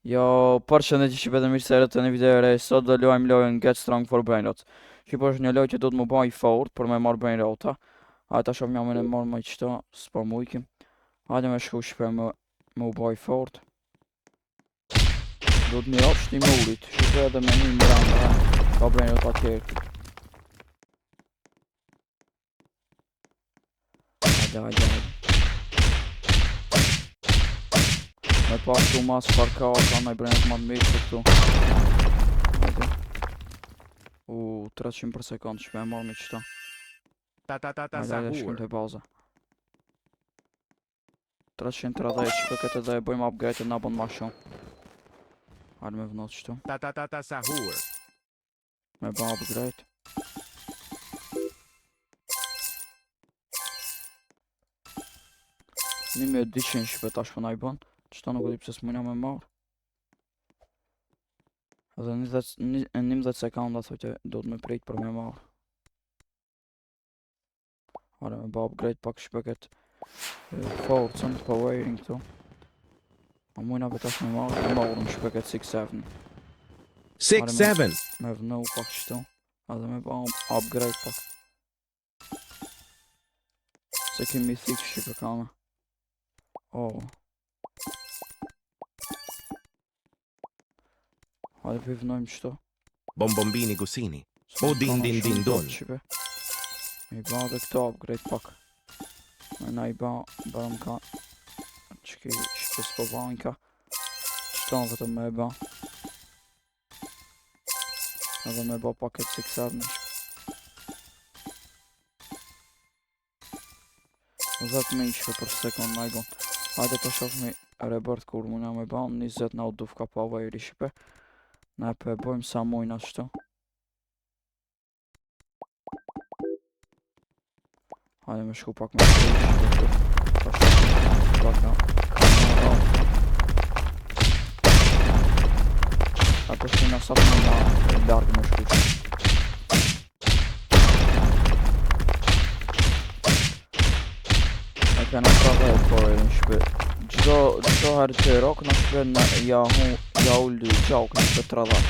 Jo, përshëndetje që vetëm mirë se erdhët në një video e re. Sot do luajmë lojën Get Strong for Brainrot. Kjo është një lojë që do të më bëj fort për me marrë Brainrota. Hajde ta shohim jamën e marrë më qëto, s'po mujkim. Hajde me shku shpe më u bëj fort. Do të mirë është një murit, shpe edhe me një mbranda, ka Brainrot atjerë. Hajde. Me pas tu mas parka, ka nëj Brainrot më të mirë që këtu. Hajde. 300 për sekundë, shpe e marrë me qëta. Hajde shkëm të baza. 330, shpe këtë dhe e bëjmë upgrade e nga bënë ma shumë. Hajde me vënot qëtu. Me bëjmë upgrade. Nimi e 200 shpe tash për na i bënë. Qëta nuk e di pëse s'munja me marrë. Edhe 11 sekunda thote do të me prejtë për me marrë. Hajde me bëjmë upgrade pak shpe këtë. Forcën, powering këtu. A mujna për tash me marrë, me marrë më shpe këtë 6-7. 6-7. Me vënu pak qëtu. Edhe me bëjmë upgrade pak. Se kemi thik shpe kame. Hajde për vënojmë qëto. Bombombini gusini. O din don. Mi ba dhe këto upgrade pak. Me na i ba më ka qëki shpe s'po banka. Qëto në vetëm me ba. Edhe me ba pak e 6-7 10.000 shpe për sekund na i bon. Hajde të shofmi rebirth kur muna me ba. 20 na u dufka pa vajri shpe. Ne për e bojmë sa mujna qëto. Hajde me shku pak me shku pak na kamera. Ato shku nga sapë në largë me shku që. E kena prave e po e në shpe. Gjdo herë që e rok në shpe në ja ullë gjauk në shpe 30.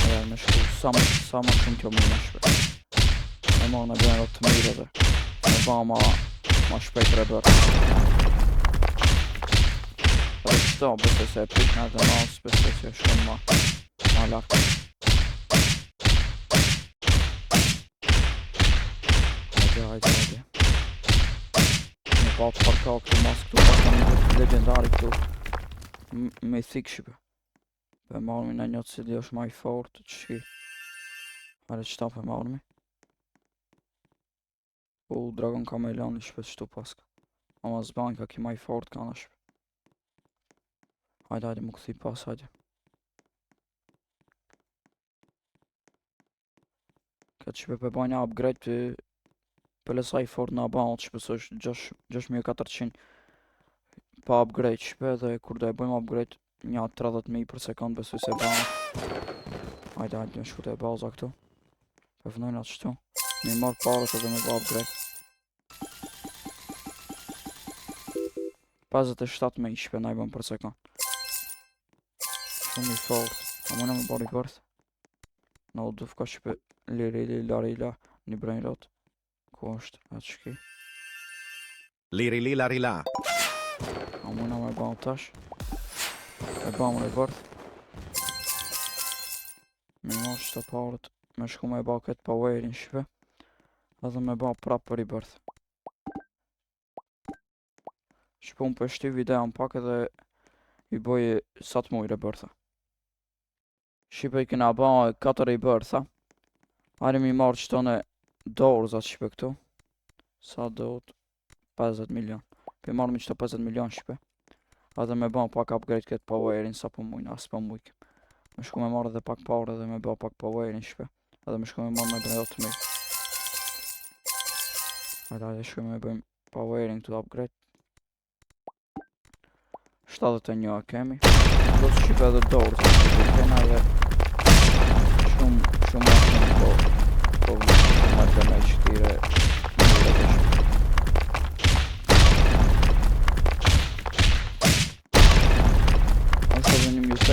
E me shku sa më shumë kjo më në shpe. Me marrë në Brainrot të mirë edhe. Me ba ma shpejt rebirth. Edhe qëto, bese se e pikna edhe mouse, bese se e shkon ma larkë. Hajde. Me pa të parka këtu mas këtu, pas në legendari këtu. Me thik shqipe. Për marrëmi në një të cili është ma i fort, qëki. Hajde qëta për marrëmi. Dragon Kameleon i shpe qëtu paska. Ama zbanka ki ma i fort ka në shpe. Hajde më këthi pas, hajde. Këtë shpe për bajnë upgrade për lesa i fort në about shpe së është 6400 pa upgrade shpe dhe kur do e bëjmë upgrade një 30.000 për sekund besoj se bëjmë. Hajde me shku të e baza këtu. Për vënojnë atë qëtu. Mi marrë parët edhe me bë upgrade. 57.000 shpe na i bëjmë për sekund. Shumë i fort. A mëna me bërë i bërth. Në u dufka shpe larila një Brainrot. Ku është atë shki. Larila. A mëna me bëjmë tash. E bëjmë rebirth. Mi marrë qëta parët. Me shku me ba këtë powerin shpe. Edhe me ba prapë rebirth. Shpe unë për shty videon pak edhe i bëj sa të muj rebirtha. Shpe i kena ba 4 rebirtha. Hajde mi marrë qëto në dorzat shpe këtu. Sa do të 50 milion. Për marrë mi qëto 50 milion shpe. Edhe me ba pak upgrade këtë powerin sa për mujnë, as për mujkim. Me shku me marrë edhe pak power edhe me ba pak powerin shpe. Edhe me shku me marrë me Brainrot të mirë. Hajde shku me bëjmë powerin këtu upgrade. 71 kemi. Do të shqipe edhe dorë, të kena edhe shumë ma shumë po më të me qëtire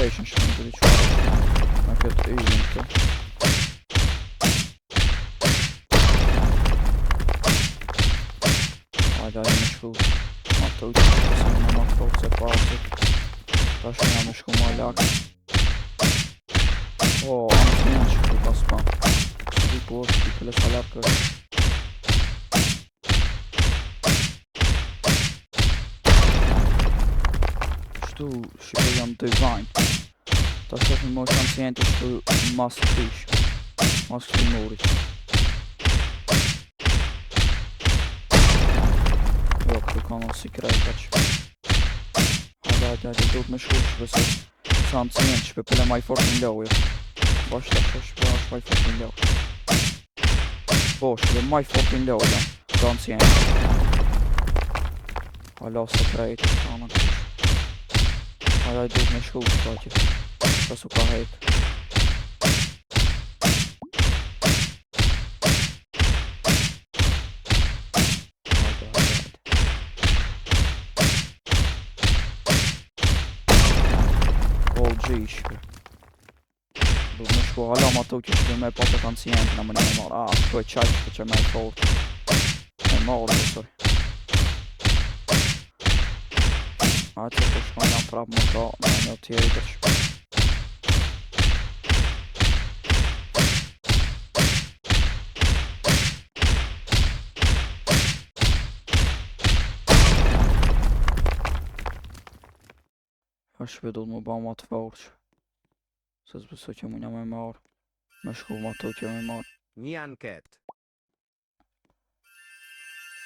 mutation shpën të diqfarë me këtë yllin këtu. Hajde me shku ato që se në më të fortë se partit. Tash nga me shku ma lak. O, anë që këtu ka spam. Di po është t'i kële sa lak është. Shtu shqipe jam design. Ta shofim më shancienti shtu mas fish. Mas këti murit. Jo, këtu ka në sikreta që. Hajde, duhet me shku shqipe se shancient shqipe pële maj fort në lojë. Bash ta shqipe është maj fort në lojë. Po, shqipe maj fort në lojë, shancient. Hala sekretit, ka në këtu. Hajde, duhet me shku shqipe që. Ta su ka hejt. Shqipe. Duhet me shku hala ma tu që shqipe me patet ancientin në më një me marrë. Shku e qaj shqipe që me e fort. Me marrë dhe sori. Që po shkojnë nga prap më ka në një tjeri të shqipe. Shqipe duhet më ba ma të fort që. Se zbëso që më një me marrë. Me shku ma të që me marrë. Një anket.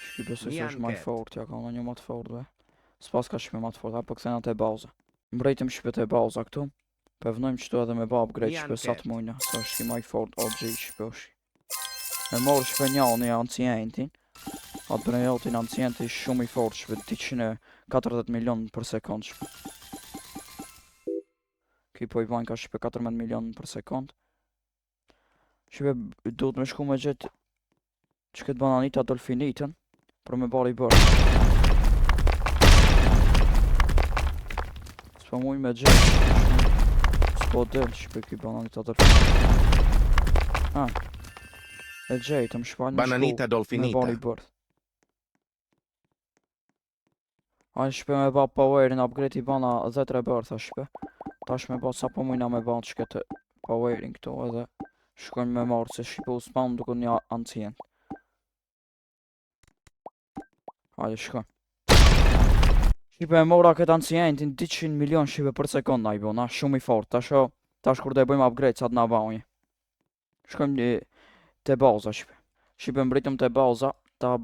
Shqipe se që është ma i fort, ja ka në një ma të fort dhe. S'pas ka shqipe ma të fort, apo këthena të baza. Mbrejtim shqipe të baza këtu. Pevnojmë qëtu edhe me ba upgrade shqipe sa të mujna. Se është ma i fort, OG shqipe është. Me marrë shqipe një ancientin. Atë brejotin ancienti shumë i fort shqipe, 140 milion për sekund shqipe. Ki po i vajnë ka shqipe 14 milion për sekund. Shqipe duhet me shku me gjithë që këtë bananita dolfinitën për me bari bërë. S'po muj me gjithë s'po del shqipe ki bananita dolfinitën. E gjejtë më shpalë me Bananita shku me dolfinita. bari bërë. A shqipe me ba powerin upgrade i bana 10 bërë shqipe. Tash me ba sa po mujna me ba që këtë powering këtu edhe shkojnë me marrë se shqipe u spam duke një ancient. Hajde shkojnë. Shqipe e mora këtë ancientin 200 milion shqipe për sekund na i bona, shumë i fort. Tash kur dhe bëjmë upgrade sa të na banjë. Shkojmë te baza shqipe. Shqipe mbritëm te baza, ta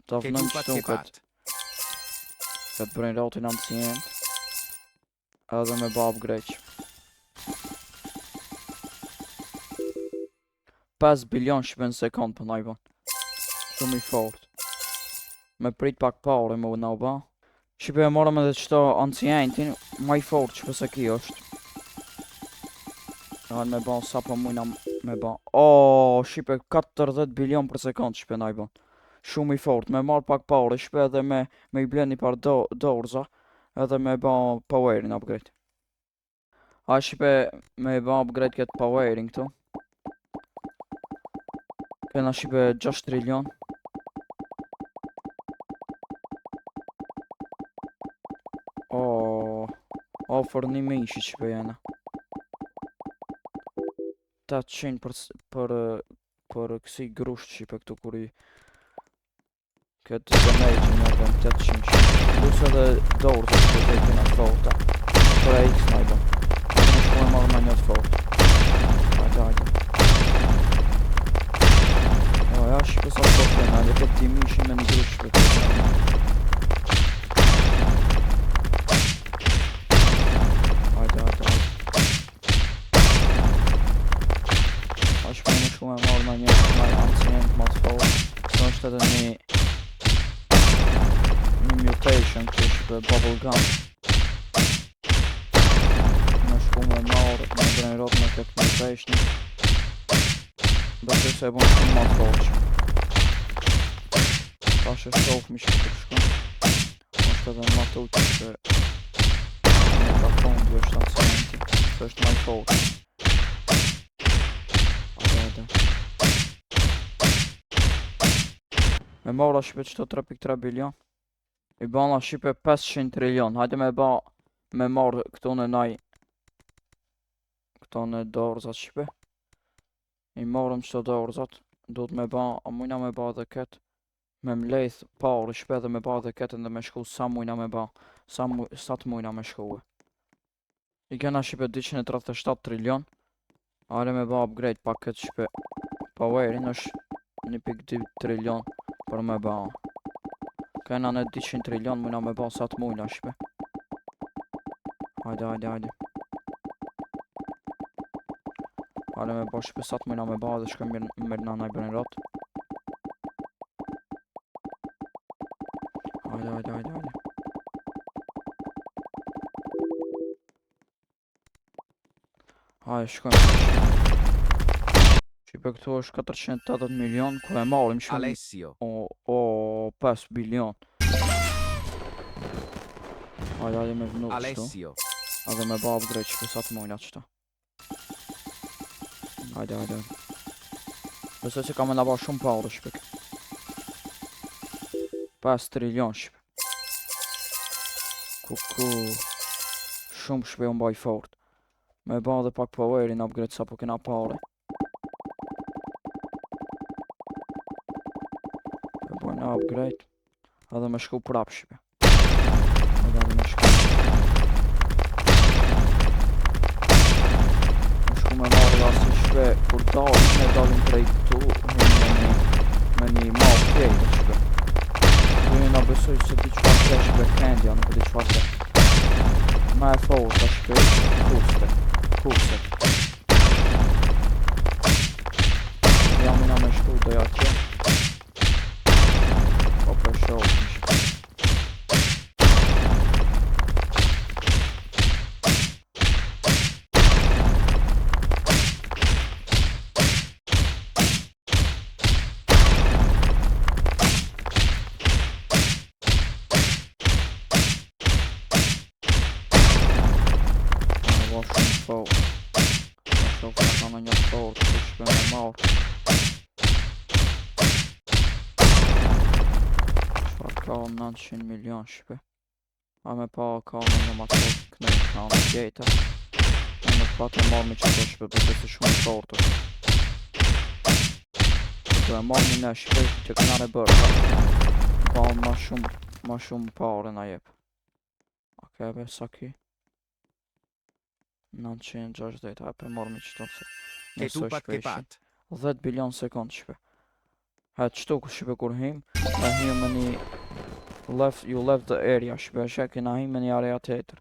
vënëm qëtu këtë brain rotin ancient. Edhe me ba upgrade. 5 bilion shqipe në sekund për najban. Shumë i fort. Me prit pak pare me na ba. Shqipe e morëm edhe qëto ancientin, ma i fort që pëse ki është. Edhe me ba sa po mujna me ba. Shqipe 40 bilion për sekund shqipe najban. Shumë i fort, me marr pak pare shqipe edhe me i blen një par dorza. Edhe me ba powerin upgrade. A shqipe me ba upgrade këtë powering këtu. Kena shqipe 6 trilion. Ofër 1.000 shqipe jena. 800 për kësi grusht shqipe këtu kur i këtë damage nga bëm 800 shqipe. Plus edhe dorë që të kena forta. Për e x nga i bëm. Në shkojnë marrë me një të fort. Hajde. Ja shqipe sa të kena, edhe këtë dimishin me një grusht shqipe të kena. Shqipe në shku me marrë me një ancient ma të fort. Së është edhe një mutation këtu shqipe bubble gum. Në shku me marrë me brainrot me këtë mutation. Besoj se e bon shumë ma të fort shqipe. Ta shë shofë mi shqipe të shku. Është edhe ma të uqë që me ka fondi është në cementi. Se është maj fort. Hajde. Me mora shqipe qëto 3.3 bilion. I bana shqipe 500 trilion. Hajde me ba me marrë këto në naj. Këto në dorzat shqipe. I marrëm qëto dorzat. Do të me ba, a mujna me ba dhe ketë. Me mlejth parë shpe dhe me ba dhe ketën dhe me shku sa mujna me ba. Sa të mujna me shkuë. I kena shqipe 237 trilion. Are me ba upgrade pak këtë shqipe. Powerin është 1.2 trilion për me ba. Kena në 200 trilion mujna me ba sa të mujna shqipe. Hajde. Are me ba shqipe sa të mujna me ba dhe shkoj mirë na najbërin ratë. Hajde. Hajde, shkojmë. Shqipe këtu është 480 milion, ku e marim shumë. Alessio. O, 5 bilion. Hajde me vënu qëtu. Alessio. Edhe me ba upgrade shqipe sa të mojna qëta. Hajde. Besoj që ka me naba shumë parë shqipe. 5 trilion shqipe. Kuku. Shumë shqipe unë baj fort. Me ba dhe pak powerin upgrade sa po kena pare. Me bojnë upgrade. Edhe me shku prap shqipe. Edhe me shku. Me shku me marrë rasi shqipe. Kur dalim, me dalim prej këtu. Me një map tjetër shqipe. Tu jena besoj se di qëfar të shqipe kendja, nuk di qëfar të. Ma e fort a shqipe. Kurse. Jamina me shku dhe atje. Po për shohë më shku. Në një fort, që shpe me marrë. Shfar ka 900 milion shpe. A me pa ka në një matë kënejt ka në tjetër. Në në patë e marrë me qëto shpe, përse të shumë fort është. Këtë e marrë një shpe që kënare bërë. Pa ma shumë pare na jep. Oke, be, sa ki? 960, a pe marrë me qëto se. Che tu pat che pat. 10 bilion sekund shpe. Qëtu shpe kur him, e him me një you left the area shpe, shpe kena him me një area tjetër.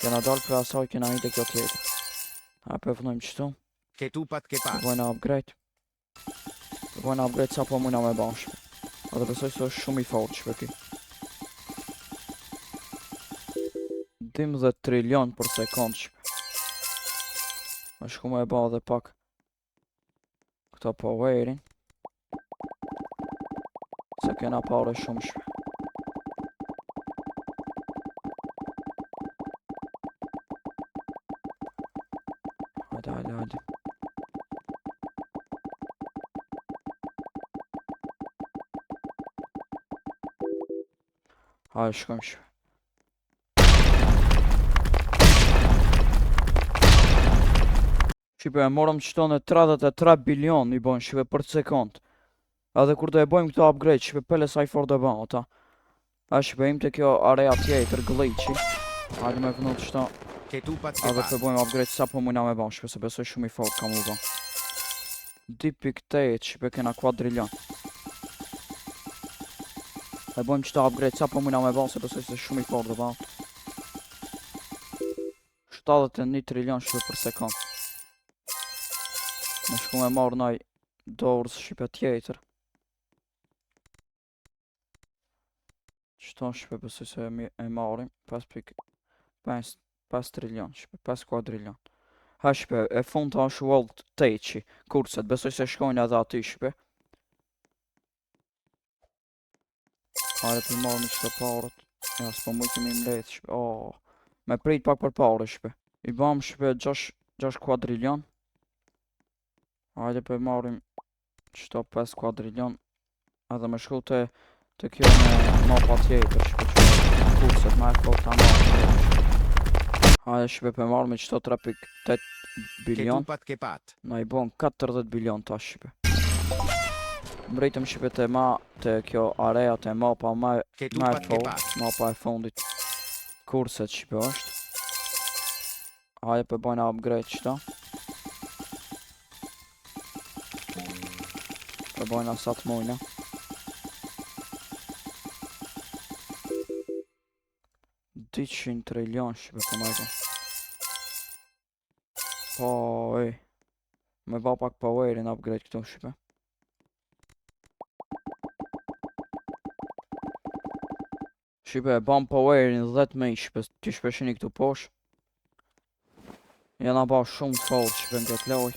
Kena dalë për asaj, kena him të kjo tjetër. Pe vënojmë qëtu. Che tu pat che pat. Vojna upgrade. Vojna upgrade sa po mujna me ba shpe. Edhe besoj se është shumë i fort shpe ki. 12 trilion për sekund shpe. Me shku me ba dhe pak këta powerin. Se kena pare shumë shpe. Hajde. Hajde shkojmë shpe. Shqipe e morëm qëto në 33 bilion i bojnë shqipe për sekund. Edhe kur do e bojmë këto upgrade shqipe pele sa i for dhe ba ota. A shqipe im të kjo area tjetër glitchi. Hajde me vënu qëto. Edhe për bojmë upgrade sa po mujna me ba shqipe se besoj shumë i fort kam u ba. 2.8 shqipe kena quadrillion. E bojmë qëto upgrade sa po mujna me ba se besoj se shumë i fort dhe ba. 71 trilion shqipe për sekund. Me shku me marrë naj dorës shqipe tjetër. Qëto shqipe besoj se e marrim 5 trilion shqipe, 5 quadrillion. Ha shqipe, e fund të është World Teqi, kurset, besoj se shkojnë edhe aty shqipe. Hajde për marrë një qëto parët. Ja, s'po mujtë mi mlejtë shqipe, Me prit pak për parë shpe. I bam shpe 6 kuadrilion. Hajde për marrim qëto 5 kuadrilion. Edhe me shku të kjo me mapa tjetër shpe që kurset me e kohë ta marrë. Hajde shpe për marrim qëto 3.8 Che bilion. tupat che pat. Na i bon 40 bilion tash shpe. Mbritëm shpe të kjo areja të mapa me Che e tupat che fond, pat. mapa e fundit. Kurset shpe është. Hajde për bojna upgrade qëta. Për bojna sa të mujna. $100 trilion shpe për me kon. Po, me ba pak powerin upgrade këtu shpe. Shqipe e bam powerin 10.000 shpe, ti shpe shini këtu posh. Jena ba shumë të fortë shpe në këtë loj.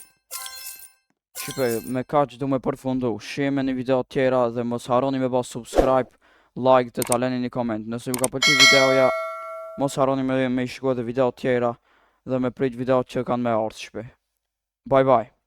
Shqipe, me kaq du me përfundu. Shime një video tjera dhe mos harroni me ba subscribe, like dhe ta leni një koment. Nëse ju ka pëlqy videoja, mos harroni me i shkua dhe video tjera dhe me prit video që kanë me ardhë shpe. Bye bye.